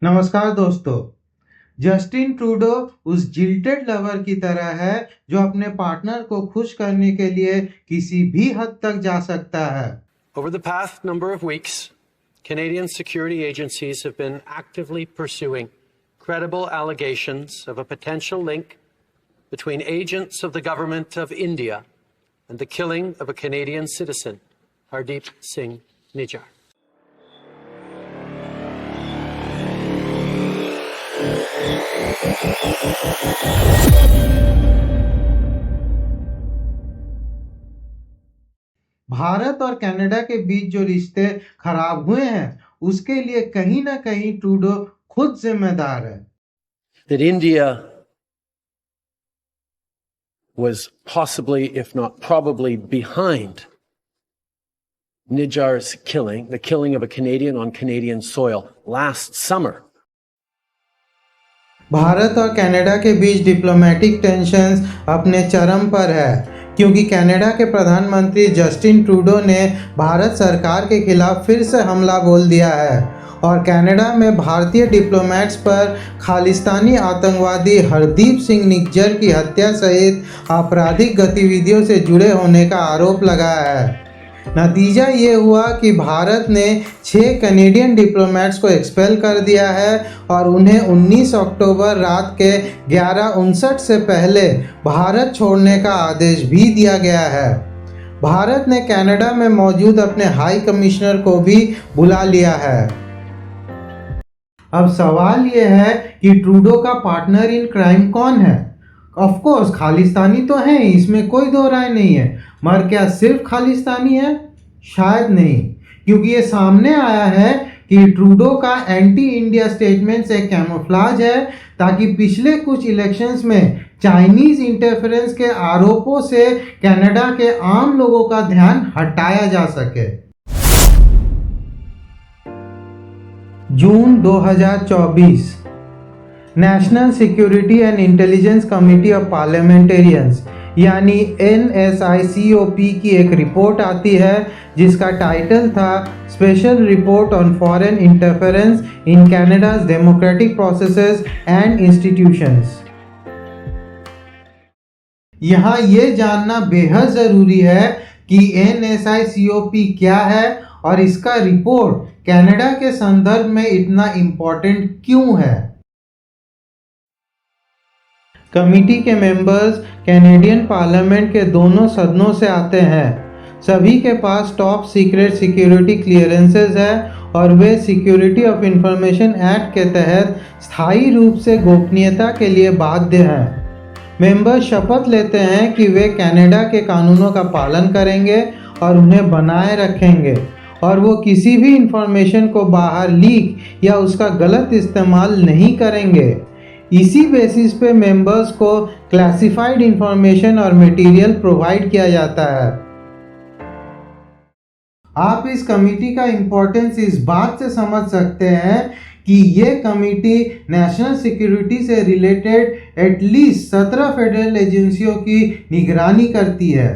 नमस्कार दोस्तों। Justin Trudeau उस जिल्टेड लवर की तरह है जो अपने पार्टनर को खुश करने के लिए किसी भी हद तक जा सकता है। Over the past number of weeks, Canadian security agencies have been actively pursuing credible allegations of a potential link between agents of the government of India and the killing of a Canadian citizen, Hardeep Singh Nijjar. Bharat और Canada के बीच जो रिश्ते खराब हुए हैं उसके लिए कहीं ना कहीं ट्रूडो खुद जिम्मेदार है। That India was possibly, if not probably, behind Nijjar's killing, the killing of a Canadian on Canadian soil last summer. Bharat और कनाडा के बीच डिप्लोमेटिक टेंशन्स अपने चरम पर है क्योंकि कनाडा के प्रधानमंत्री जस्टिन ट्रूडो ने भारत सरकार के खिलाफ फिर से हमला बोल दिया है और कनाडा में भारतीय डिप्लोमेट्स पर खालिस्तानी आतंकवादी हरदीप सिंह निज्जर की हत्या सहित आपराधिक गतिविधियों से जुड़े होने का आरोप लगाया है। नतीजा ये हुआ कि भारत ने 6 कनेडियन डिप्लोमेट्स को एक्सपेल कर दिया है और उन्हें 19 अक्टूबर रात के 11:59 से पहले भारत छोड़ने का आदेश भी दिया गया है। भारत ने कनाडा में मौजूद अपने हाई कमिश्नर को भी बुला लिया है। अब सवाल ये है कि ट्रूडो का पार्टनर इन क्राइम कौन है? ऑफ कोर्स खालिस्तानी तो हैं, इसमें कोई दो राय नहीं है, मगर क्या सिर्फ खालिस्तानी है? शायद नहीं, क्योंकि ये सामने आया है कि ट्रूडो का एंटी इंडिया स्टेटमेंट्स एक कैमोफ्लेज है ताकि पिछले कुछ इलेक्शंस में चाइनीज इंटरफेरेंस के आरोपों से कनाडा के आम लोगों का ध्यान हटाया जा सके। जून 2024 national security and intelligence committee of parliamentarians यानी NSICOP की एक रिपोर्ट आती है जिसका टाइटल था special report on foreign interference in Canada's democratic processes and institutions. यहाँ ये जानना बेहद ज़रूरी है कि NSICOP क्या है और इसका रिपोर्ट कनाडा के संदर्भ में इतना इम्पोर्टेंट क्यों है। कमेटी के मेंबर्स कैनेडियन पार्लियामेंट के दोनों सदनों से आते हैं। सभी के पास टॉप सीक्रेट सिक्योरिटी क्लियरेंसेस है और वे सिक्योरिटी ऑफ इंफॉर्मेशन एक्ट के तहत स्थायी रूप से गोपनीयता के लिए बाध्य हैं। मेंबर्स शपथ लेते हैं कि वे कनाडा के कानूनों का पालन करेंगे और उन्हें बनाए रखेंगे और वो किसी भी इंफॉर्मेशन को बाहर लीक या उसका गलत इस्तेमाल नहीं करेंगे। इसी बेसिस पे मेंबर्स को क्लासिफाइड इंफॉर्मेशन और मटेरियल प्रोवाइड किया जाता है। आप इस कमेटी का इम्पोर्टेंस इस बात से समझ सकते हैं कि ये कमेटी नेशनल सिक्योरिटी से रिलेटेड एटलीस्ट 17 फेडरल एजेंसियों की निगरानी करती है।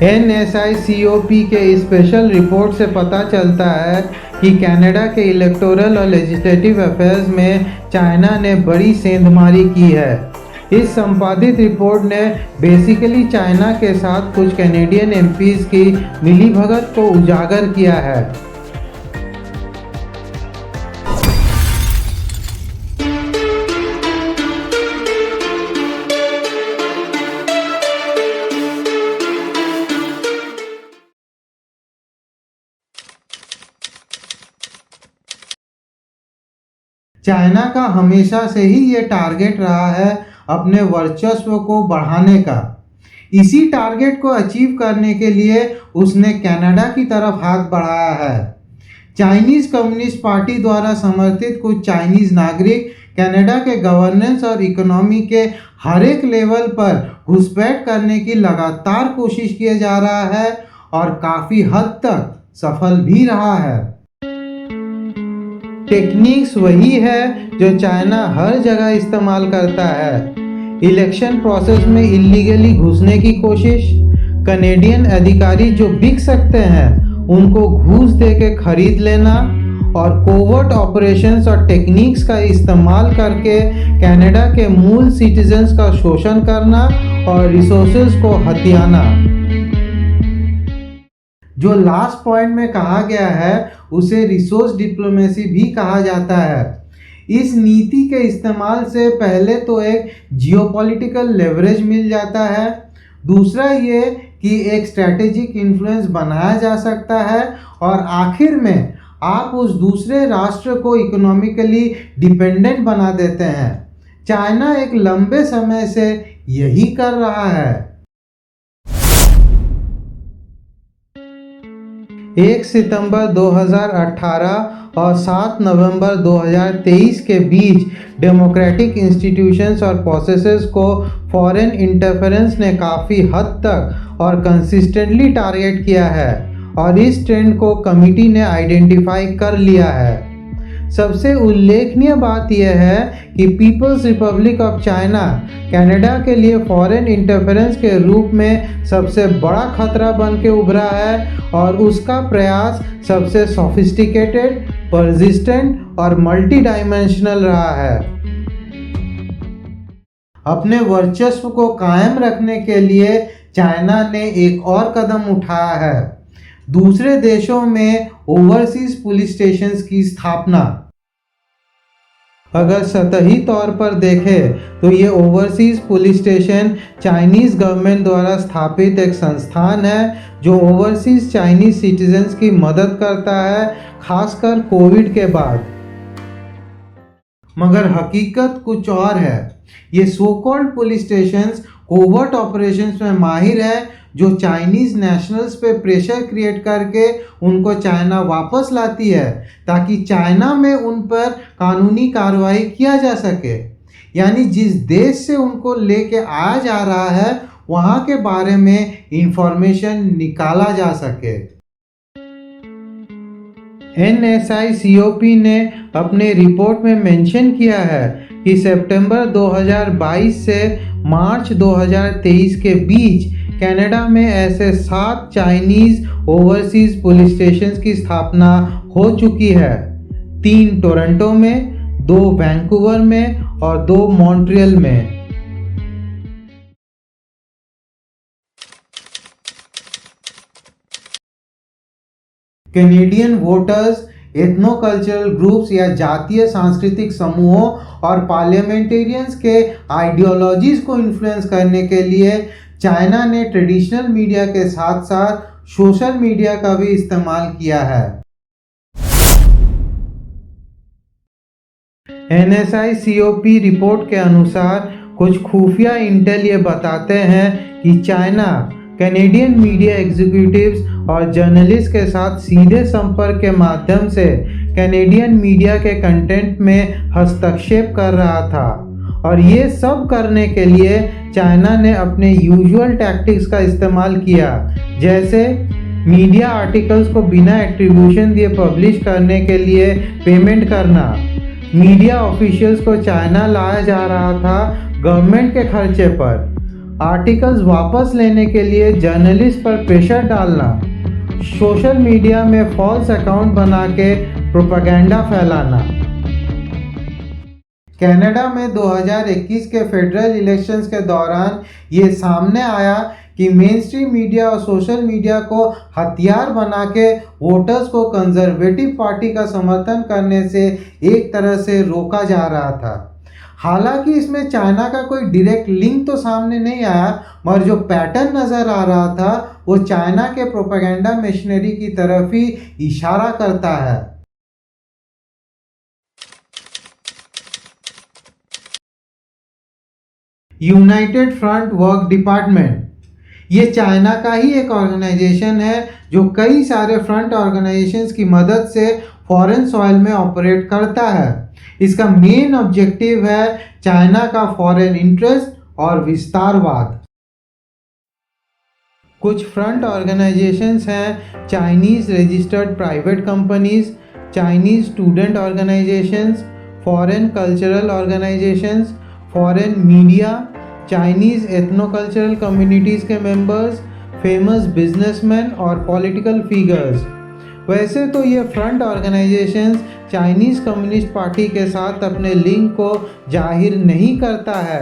NSICOP के स्पेशल रिपोर्ट से पता चलता है कि कनाडा के इलेक्टोरल और लेजिस्लेटिव अफेयर्स में चाइना ने बड़ी सेंधमारी की है। इस संपादित रिपोर्ट ने बेसिकली चाइना के साथ कुछ कैनेडियन MPs की मिलीभगत को उजागर किया है। चाइना का हमेशा से ही ये टारगेट रहा है अपने वर्चस्व को बढ़ाने का। इसी टारगेट को अचीव करने के लिए उसने कनाडा की तरफ हाथ बढ़ाया है। चाइनीज़ कम्युनिस्ट पार्टी द्वारा समर्थित कुछ चाइनीज़ नागरिक कनाडा के गवर्नेंस और इकोनॉमी के हर एक लेवल पर घुसपैठ करने की लगातार कोशिश किए जा रहा है और काफ़ी हद तक सफल भी रहा है। टेक्निक्स वही है जो चाइना हर जगह इस्तेमाल करता है। इलेक्शन प्रोसेस में इलीगली घुसने की कोशिश, कनेडियन अधिकारी जो बिक सकते हैं उनको घूस दे के खरीद लेना और कोवर्ट ऑपरेशंस और टेक्निक्स का इस्तेमाल करके कनाडा के मूल सिटीजन्स का शोषण करना और रिसोर्सेज को हथियाना। जो लास्ट पॉइंट में कहा गया है उसे रिसोर्स डिप्लोमेसी भी कहा जाता है। इस नीति के इस्तेमाल से पहले तो एक जियोपॉलिटिकल लेवरेज मिल जाता है, दूसरा ये कि एक स्ट्रैटेजिक इन्फ्लुएंस बनाया जा सकता है और आखिर में आप उस दूसरे राष्ट्र को इकोनॉमिकली डिपेंडेंट बना देते हैं। चाइना एक लंबे समय से यही कर रहा है। 1 सितंबर 2018 और 7 नवंबर 2023 के बीच डेमोक्रेटिक इंस्टीट्यूशंस और प्रोसेसेस को फॉरेन इंटरफेरेंस ने काफ़ी हद तक और कंसिस्टेंटली टारगेट किया है और इस ट्रेंड को कमिटी ने आइडेंटिफाई कर लिया है। सबसे उल्लेखनीय बात यह है कि people's republic of China Canada के लिए फॉरेन इंटरफेरेंस के रूप में सबसे बड़ा खतरा बन के उभरा है और उसका प्रयास सबसे सोफिस्टिकेटेड, परसिस्टेंट और मल्टी डायमेंशनल रहा है। अपने वर्चस्व को कायम रखने के लिए चाइना ने एक और कदम उठाया है, दूसरे देशों में ओवरसीज पुलिस स्टेशंस की स्थापना। अगर सतही तौर पर देखें तो ये overseas police station Chinese government द्वारा स्थापित एक संस्थान है जो ओवरसीज चाइनीज सिटीजन्स की मदद करता है, खासकर कोविड के बाद। मगर हकीकत कुछ और है। ये so called police stations covert operations में माहिर है जो चाइनीज नेशनल्स पे प्रेशर क्रिएट करके उनको चाइना वापस लाती है ताकि चाइना में उन पर कानूनी कार्रवाई किया जा सके। यानी जिस देश से उनको लेके आया जा रहा है वहाँ के बारे में इंफॉर्मेशन निकाला जा सके। NSICOP ने अपने रिपोर्ट में मेंशन किया है कि सितंबर 2022 से मार्च 2023 के बीच कनाडा में ऐसे 7 चाइनीज़ ओवरसीज पुलिस स्टेशंस की स्थापना हो चुकी है, 3 टोरंटो में, 2 वैंकूवर में और 2 मॉन्ट्रियल में। Canadian voters, ethno cultural groups या जातीय सांस्कृतिक समूहों और पार्लियामेंटेरियंस के आइडियोलॉजीज को इन्फ्लुएंस करने के लिए चाइना ने ट्रेडिशनल मीडिया के साथ साथ सोशल मीडिया का भी इस्तेमाल किया है। NSICOP रिपोर्ट के अनुसार कुछ खुफिया इंटेल ये बताते हैं कि चाइना कैनेडियन मीडिया एग्जीक्यूटिव्स और जर्नलिस्ट के साथ सीधे संपर्क के माध्यम से कैनेडियन मीडिया के कंटेंट में हस्तक्षेप कर रहा था और ये सब करने के लिए चाइना ने अपने यूजुअल टैक्टिक्स का इस्तेमाल किया, जैसे मीडिया आर्टिकल्स को बिना एट्रीब्यूशन दिए पब्लिश करने के लिए पेमेंट करना, मीडिया ऑफिशियल्स को चाइना लाया जा रहा था गवर्नमेंट के खर्चे पर, आर्टिकल्स वापस लेने के लिए जर्नलिस्ट पर प्रेशर डालना, सोशल मीडिया में फॉल्स अकाउंट बना के प्रोपेगेंडा फैलाना। कनाडा में 2021 के फेडरल इलेक्शंस के दौरान ये सामने आया कि मेन स्ट्रीम मीडिया और सोशल मीडिया को हथियार बना के वोटर्स को कंजर्वेटिव पार्टी का समर्थन करने से एक तरह से रोका जा रहा था। हालांकि इसमें चाइना का कोई डायरेक्ट लिंक तो सामने नहीं आया, मगर जो पैटर्न नज़र आ रहा था वो चाइना के प्रोपेगेंडा मशीनरी की तरफ ही इशारा करता है। यूनाइटेड फ्रंट वर्क डिपार्टमेंट, ये चाइना का ही एक ऑर्गेनाइजेशन है जो कई सारे फ्रंट ऑर्गेनाइजेशंस की मदद से फॉरेन सॉइल में ऑपरेट करता है। इसका मेन ऑब्जेक्टिव है चाइना का फॉरेन इंटरेस्ट और विस्तारवाद। कुछ फ्रंट ऑर्गेनाइजेशंस हैं Chinese registered private companies, Chinese student organisations, foreign cultural organisations, foreign media, Chinese ethno cultural communities के मेंबर्स, फेमस बिजनेसमैन और पॉलिटिकल फिगर्स। वैसे तो ये front organisations Chinese communist party के साथ अपने लिंक को जाहिर नहीं करता है,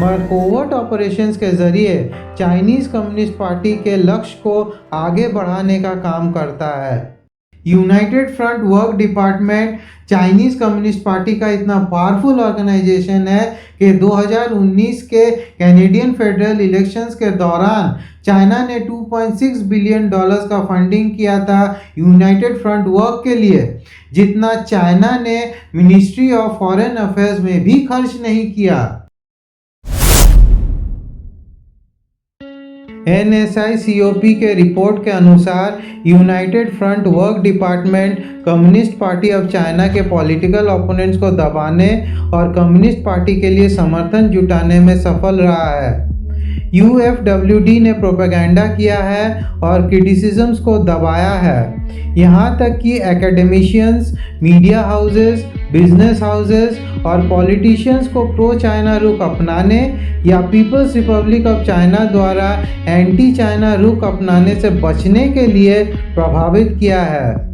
मगर कोवर्ट ऑपरेशंस के ज़रिए चाइनीज़ कम्युनिस्ट पार्टी के लक्ष्य को आगे बढ़ाने का काम करता है। United front work department Chinese communist party का इतना पावरफुल ऑर्गेनाइजेशन है कि 2019 के कैनेडियन फेडरल इलेक्शंस के दौरान चाइना ने $2.6 बिलियन का फंडिंग किया था यूनाइटेड फ्रंट वर्क के लिए, जितना चाइना ने मिनिस्ट्री ऑफ फॉरेन अफेयर्स में भी खर्च नहीं किया। NSICOP के रिपोर्ट के अनुसार United front work department communist party of China के पॉलिटिकल ओपोनेंट्स को दबाने और कम्युनिस्ट पार्टी के लिए समर्थन जुटाने में सफल रहा है। UFWD ने प्रोपेगेंडा किया है और क्रिटिसिज्म्स को दबाया है, यहाँ तक कि academicians, media houses, business houses और पॉलिटिशियंस को प्रो चाइना रुख अपनाने या पीपल्स रिपब्लिक ऑफ चाइना द्वारा एंटी चाइना रुख अपनाने से बचने के लिए प्रभावित किया है।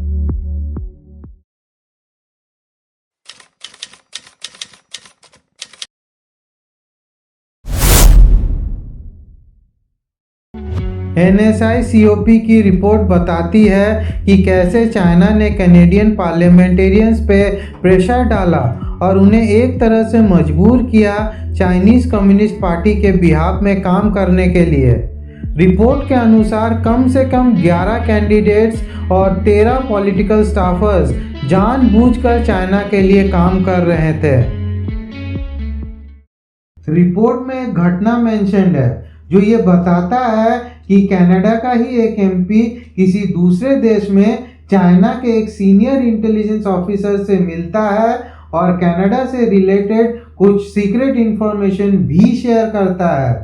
NSICOP की रिपोर्ट बताती है कि कैसे चाइना ने कैनेडियन पार्लियामेंटेरियंस पे प्रेशर डाला और उन्हें एक तरह से मजबूर किया चाइनीज़ कम्युनिस्ट पार्टी के बिहाफ में काम करने के लिए। रिपोर्ट के अनुसार कम से कम 11 कैंडिडेट्स और 13 पॉलिटिकल स्टाफर्स जानबूझकर चाइना के लिए काम कर रहे थे। रिपोर्ट में एक घटना मेंशन्ड है जो ये बताता है कि कनाडा का ही एक MP किसी दूसरे देश में चाइना के एक सीनियर इंटेलिजेंस ऑफिसर से मिलता है और कनाडा से रिलेटेड कुछ सीक्रेट इंफॉर्मेशन भी शेयर करता है।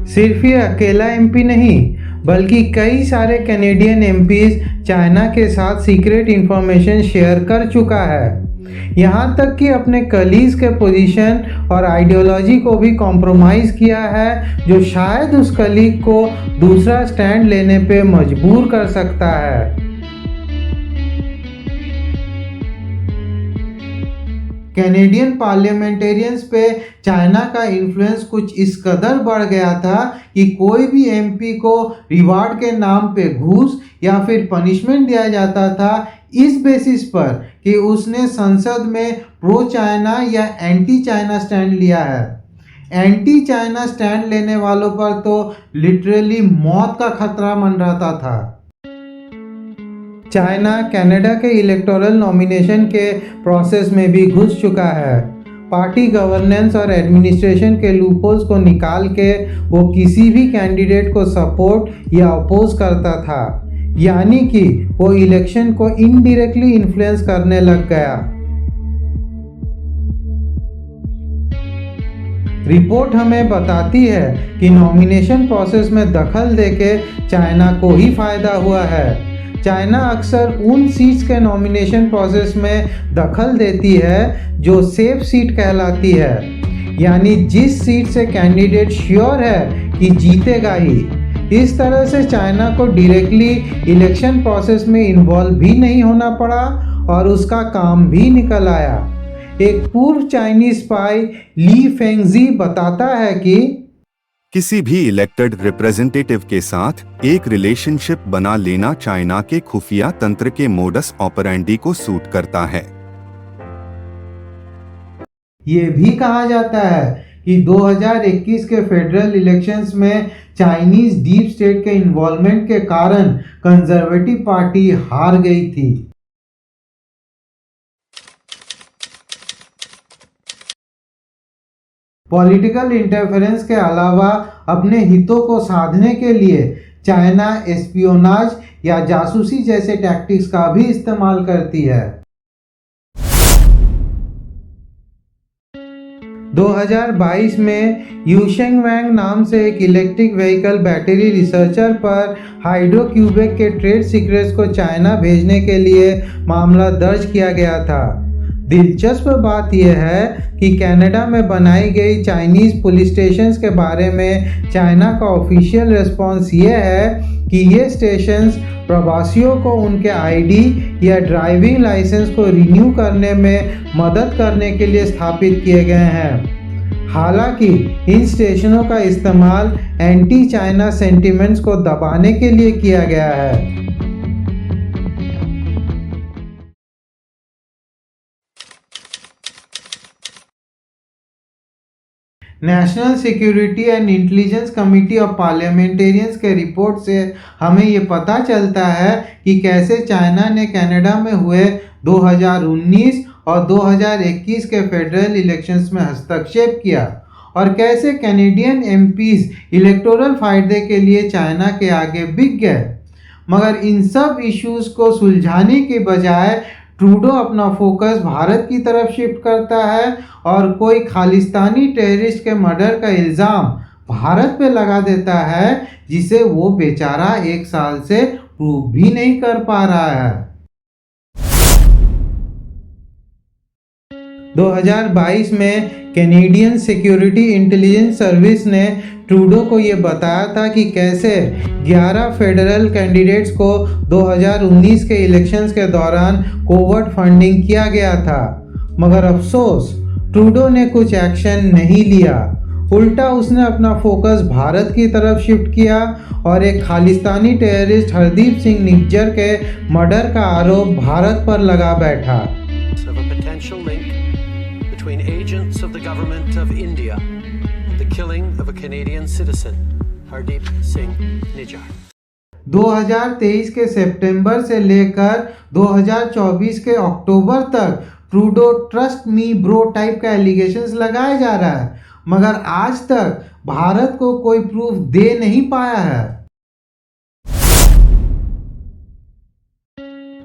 सिर्फ ये अकेला MP नहीं, बल्कि कई सारे कैनेडियन MPs चाइना के साथ सीक्रेट इंफॉर्मेशन शेयर कर चुका है, यहाँ तक कि अपने कलीग्स के पोजीशन और आइडियोलॉजी को भी कॉम्प्रोमाइज़ किया है, जो शायद उस कलीग को दूसरा स्टैंड लेने पे मजबूर कर सकता है। कैनेडियन पार्लियामेंटेरियंस पे चाइना का इन्फ्लुएंस कुछ इस कदर बढ़ गया था कि कोई भी MP को रिवार्ड के नाम पे घूस या फिर पनिशमेंट दिया जाता था इस बेसिस पर कि उसने संसद में प्रो चाइना या एंटी चाइना स्टैंड लिया है। एंटी चाइना स्टैंड लेने वालों पर तो लिटरली मौत का खतरा मंडराता था। चाइना कनाडा के इलेक्टोरल नॉमिनेशन के प्रोसेस में भी घुस चुका है। पार्टी गवर्नेंस और एडमिनिस्ट्रेशन के लूपहोल्स को निकाल के वो किसी भी कैंडिडेट को सपोर्ट या अपोज करता था, यानी कि वो इलेक्शन को इनडायरेक्टली इन्फ्लुएंस करने लग गया। रिपोर्ट हमें बताती है कि नॉमिनेशन प्रोसेस में दखल देके चाइना को ही फायदा हुआ है। चाइना अक्सर उन सीट्स के नॉमिनेशन प्रोसेस में दखल देती है जो सेफ सीट कहलाती है, यानी जिस सीट से कैंडिडेट श्योर है कि जीतेगा ही। इस तरह से चाइना को डायरेक्टली इलेक्शन प्रोसेस में इन्वॉल्व भी नहीं होना पड़ा और उसका काम भी निकल आया। एक पूर्व चाइनीज स्पाई ली फेंगजी बताता है कि किसी भी इलेक्टेड रिप्रेजेंटेटिव के साथ एक रिलेशनशिप बना लेना चाइना के खुफिया तंत्र के मोडस ऑपरेंडी को सूट करता है। ये भी कहा जाता है कि 2021 के फेडरल इलेक्शंस में चाइनीज डीप स्टेट के इन्वॉल्वमेंट के कारण कंजर्वेटिव पार्टी हार गई थी। पॉलिटिकल इंटरफेरेंस के अलावा अपने हितों को साधने के लिए चाइना एस्पियोनाज या जासूसी जैसे टैक्टिक्स का भी इस्तेमाल करती है। 2022 में यूशेंग वैंग नाम से एक इलेक्ट्रिक व्हीकल बैटरी रिसर्चर पर हाइड्रोक्यूबेक के ट्रेड सीक्रेट्स को चाइना भेजने के लिए मामला दर्ज किया गया था। दिलचस्प बात यह है कि कनाडा में बनाई गई चाइनीज़ पुलिस स्टेशंस के बारे में चाइना का ऑफिशियल रिस्पॉन्स ये है कि ये स्टेशंस प्रवासियों को उनके आईडी या ड्राइविंग लाइसेंस को रिन्यू करने में मदद करने के लिए स्थापित किए गए हैं। हालांकि इन स्टेशनों का इस्तेमाल एंटी चाइना सेंटिमेंट्स को दबाने के लिए किया गया है। National security and intelligence committee of parliamentarians के रिपोर्ट से हमें ये पता चलता है कि कैसे चाइना ने कनाडा में हुए 2019 और 2021 के फेडरल इलेक्शंस में हस्तक्षेप किया और कैसे कैनेडियन एमपीज इलेक्टोरल फायदे के लिए चाइना के आगे बिक गए। मगर इन सब इश्यूज को सुलझाने के बजाय ट्रूडो अपना फोकस भारत की तरफ शिफ्ट करता है और कोई खालिस्तानी टेररिस्ट के मर्डर का इल्ज़ाम भारत पे लगा देता है, जिसे वो बेचारा 1 साल से प्रूव भी नहीं कर पा रहा है। 2022 में कैनेडियन सिक्योरिटी इंटेलिजेंस सर्विस ने ट्रूडो को ये बताया था कि कैसे 11 फेडरल कैंडिडेट्स को 2019 के इलेक्शंस के दौरान कोवर्ट फंडिंग किया गया था। मगर अफसोस ट्रूडो ने कुछ एक्शन नहीं लिया, उल्टा उसने अपना फोकस भारत की तरफ शिफ्ट किया और एक खालिस्तानी टेररिस्ट हरदीप सिंह निज्जर के मर्डर का आरोप भारत पर लगा बैठा। Between agents of the government of India and the killing of a Canadian citizen, Hardeep Singh Nijjar. 2023 के सितंबर से लेकर 2024 के अक्टूबर तक Trudeau trust me bro type का एलिगेशंस लगाया जा रहा है, मगर आज तक भारत को कोई प्रूफ दे नहीं पाया है।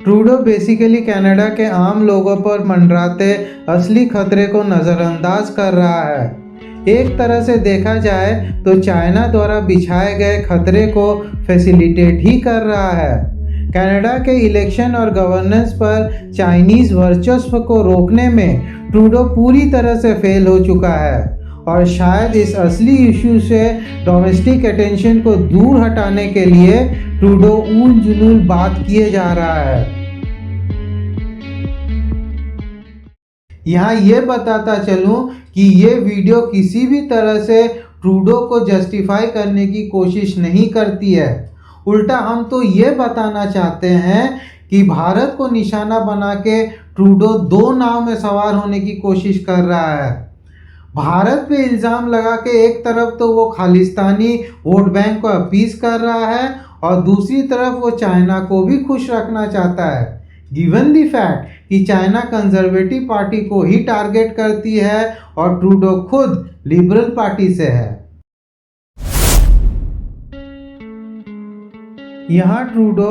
ट्रूडो बेसिकली कनाडा के आम लोगों पर मंडराते असली खतरे को नज़रअंदाज कर रहा है। एक तरह से देखा जाए तो चाइना द्वारा बिछाए गए खतरे को फैसिलिटेट ही कर रहा है। कनाडा के इलेक्शन और गवर्नेंस पर चाइनीज़ वर्चस्व को रोकने में ट्रूडो पूरी तरह से फेल हो चुका है और शायद इस असली इशू से डोमेस्टिक अटेंशन को दूर हटाने के लिए ट्रूडो ऊल जुलूल बात किए जा रहा है। यहाँ ये बताता चलूँ कि ये वीडियो किसी भी तरह से ट्रूडो को जस्टिफाई करने की कोशिश नहीं करती है। उल्टा हम तो ये बताना चाहते हैं कि भारत को निशाना बना के ट्रूडो 2 नाव में सवार होने की कोशिश कर रहा है। भारत पे इल्ज़ाम लगा के एक तरफ तो वो खालिस्तानी वोट बैंक को अपीस कर रहा है और दूसरी तरफ वो चाइना को भी खुश रखना चाहता है, गिवन द फैक्ट कि चाइना कंजर्वेटिव पार्टी को ही टारगेट करती है और ट्रूडो खुद लिबरल पार्टी से है। यहाँ ट्रूडो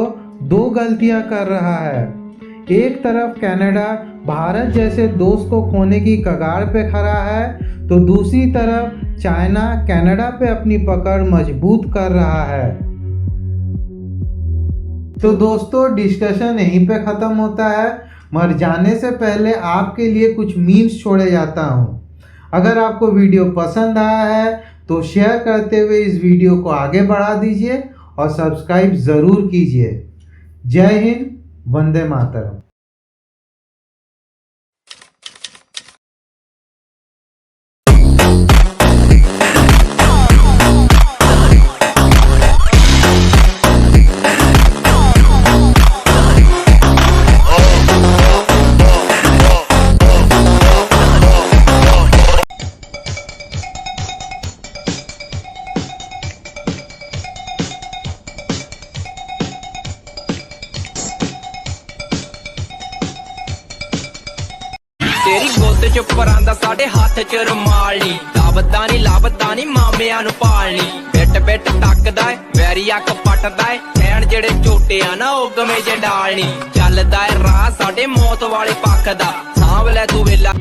2 गलतियां कर रहा है। एक तरफ कनाडा भारत जैसे दोस्त को खोने की कगार पे खड़ा है, तो दूसरी तरफ चाइना कनाडा पे अपनी पकड़ मजबूत कर रहा है। तो दोस्तों, डिस्कशन यहीं पे ख़त्म होता है, मगर जाने से पहले आपके लिए कुछ मीम्स छोड़े जाता हूँ। अगर आपको वीडियो पसंद आया है तो शेयर करते हुए इस वीडियो को आगे बढ़ा दीजिए और सब्सक्राइब ज़रूर कीजिए। जय हिंद, वंदे मातरम। तेरी गोद च परांदा साढ़े हाथ च रुमाली लाभदा नी मामिया नु पालनी बिट बिट तकदा है वैरी अख पटदा है खैन जेड़े झोटे आ ना ओ गमे जे डालनी चलदा है राह साढ़े मौत वाले पक्ख दा सांभ लै तू वेला